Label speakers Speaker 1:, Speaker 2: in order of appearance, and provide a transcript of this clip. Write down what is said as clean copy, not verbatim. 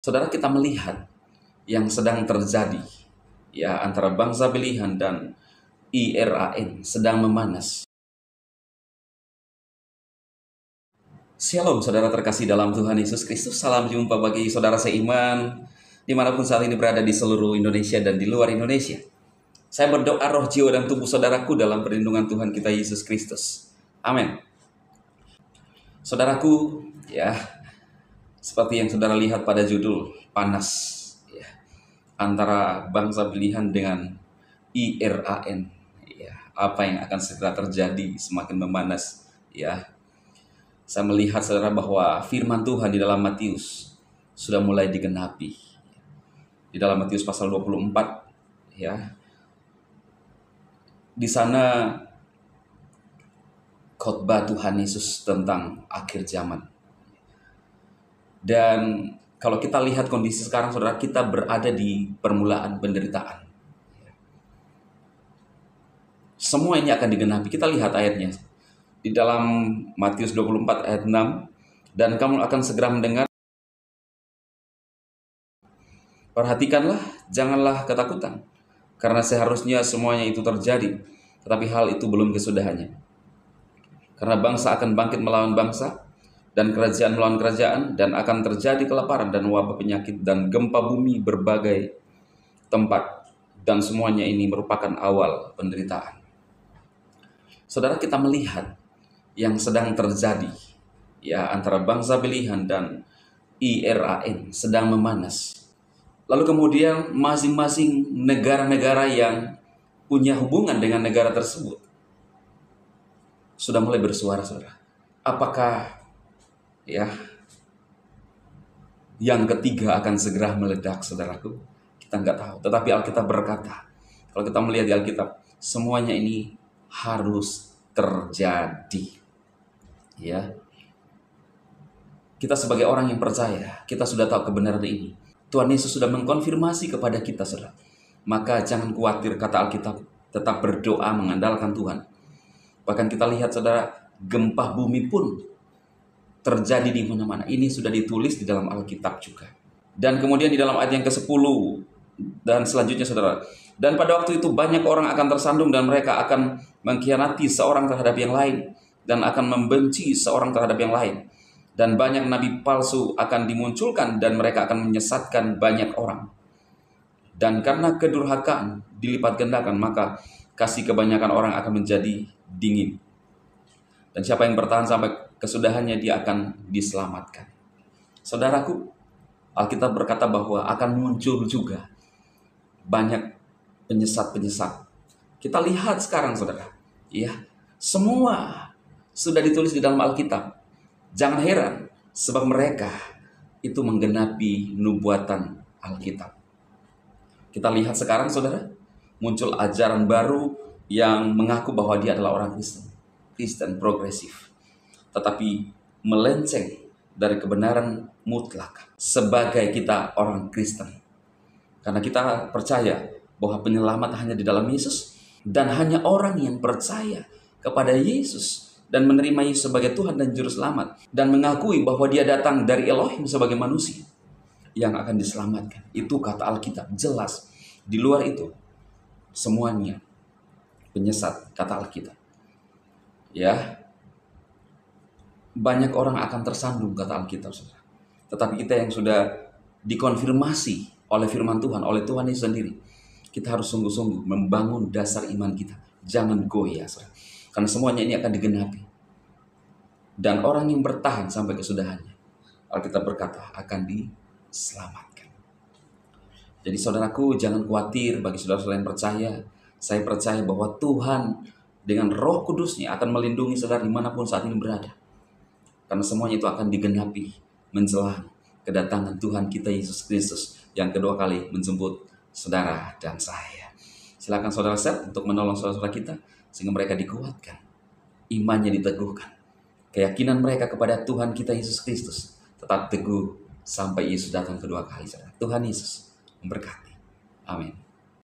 Speaker 1: Saudara, kita melihat yang sedang terjadi ya antara bangsa pilihan dan IRAN sedang memanas. Shalom saudara terkasih dalam Tuhan Yesus Kristus. Salam jumpa bagi saudara seiman dimanapun saat ini berada di seluruh Indonesia dan di luar Indonesia. Saya berdoa roh, jiwa, dan tubuh saudaraku dalam perlindungan Tuhan kita Yesus Kristus. Amin. Saudaraku, ya, seperti yang saudara lihat pada judul, panas ya, antara bangsa pilihan dengan IRAN. Ya, apa yang akan segera terjadi semakin memanas. Ya, saya melihat saudara bahwa firman Tuhan di dalam Matius sudah mulai digenapi. Di dalam Matius pasal 24, ya, di sana khotbah Tuhan Yesus tentang akhir zaman. Dan kalau kita lihat kondisi sekarang, saudara, kita berada di permulaan penderitaan. Semua ini akan digenapi. Kita lihat ayatnya. Di dalam Matius 24 ayat 6, dan kamu akan segera mendengar, perhatikanlah, janganlah ketakutan, karena seharusnya semuanya itu terjadi, tetapi hal itu belum kesudahannya. Karena bangsa akan bangkit melawan bangsa, dan kerajaan melawan kerajaan, dan akan terjadi kelaparan dan wabah penyakit dan gempa bumi berbagai tempat, dan semuanya ini merupakan awal penderitaan. Saudara, kita melihat yang sedang terjadi ya antara bangsa pilihan dan IRAN sedang memanas. Lalu kemudian masing-masing negara-negara yang punya hubungan dengan negara tersebut sudah mulai bersuara, saudara. Apakah ya yang ketiga akan segera meledak, saudaraku? Kita nggak tahu. Tetapi Alkitab berkata, kalau kita melihat di Alkitab, semuanya ini harus terjadi. Ya, kita sebagai orang yang percaya, kita sudah tahu kebenaran ini. Tuhan Yesus sudah mengkonfirmasi kepada kita, saudara. Maka jangan khawatir, kata Alkitab, tetap berdoa mengandalkan Tuhan. Bahkan kita lihat, saudara, gempa bumi pun terjadi di mana-mana. Ini sudah ditulis di dalam Alkitab juga. Dan kemudian di dalam ayat yang ke-10 dan selanjutnya, saudara. Dan pada waktu itu banyak orang akan tersandung dan mereka akan mengkhianati seorang terhadap yang lain dan akan membenci seorang terhadap yang lain. Dan banyak nabi palsu akan dimunculkan dan mereka akan menyesatkan banyak orang. Dan karena kedurhakaan dilipat gandakan, maka kasih kebanyakan orang akan menjadi dingin. Dan siapa yang bertahan sampai kesudahannya, dia akan diselamatkan. Saudaraku, Alkitab berkata bahwa akan muncul juga banyak penyesat-penyesat. Kita lihat sekarang, saudara, ya, semua sudah ditulis di dalam Alkitab. Jangan heran, sebab mereka itu menggenapi nubuatan Alkitab. Kita lihat sekarang, saudara, muncul ajaran baru yang mengaku bahwa dia adalah orang Kristen progresif, tetapi melenceng dari kebenaran mutlak sebagai kita orang Kristen. Karena kita percaya bahwa penyelamat hanya di dalam Yesus, dan hanya orang yang percaya kepada Yesus dan menerima Yesus sebagai Tuhan dan Juru Selamat, dan mengakui bahwa dia datang dari Elohim sebagai manusia, yang akan diselamatkan. Itu kata Alkitab, jelas. Di luar itu, semuanya penyesat, kata Alkitab. Ya, banyak orang akan tersandung, kata Alkitab, saudara. Tetapi kita yang sudah dikonfirmasi oleh firman Tuhan, oleh Tuhan Yesus sendiri, kita harus sungguh-sungguh membangun dasar iman kita. Jangan goyah, saudara. Karena semuanya ini akan digenapi. Dan orang yang bertahan sampai kesudahannya, Alkitab berkata, akan diselamatkan. Jadi saudaraku, jangan khawatir. Bagi saudara-saudara yang percaya, saya percaya bahwa Tuhan dengan Roh Kudus-Nya akan melindungi saudara dimanapun saat ini berada. Karena semuanya itu akan digenapi menjelang kedatangan Tuhan kita Yesus Kristus yang kedua kali menjemput saudara dan saya. Silakan saudara set untuk menolong saudara-saudara kita sehingga mereka dikuatkan, imannya diteguhkan, keyakinan mereka kepada Tuhan kita Yesus Kristus tetap teguh sampai Yesus datang kedua kali. Tuhan Yesus memberkati. Amin.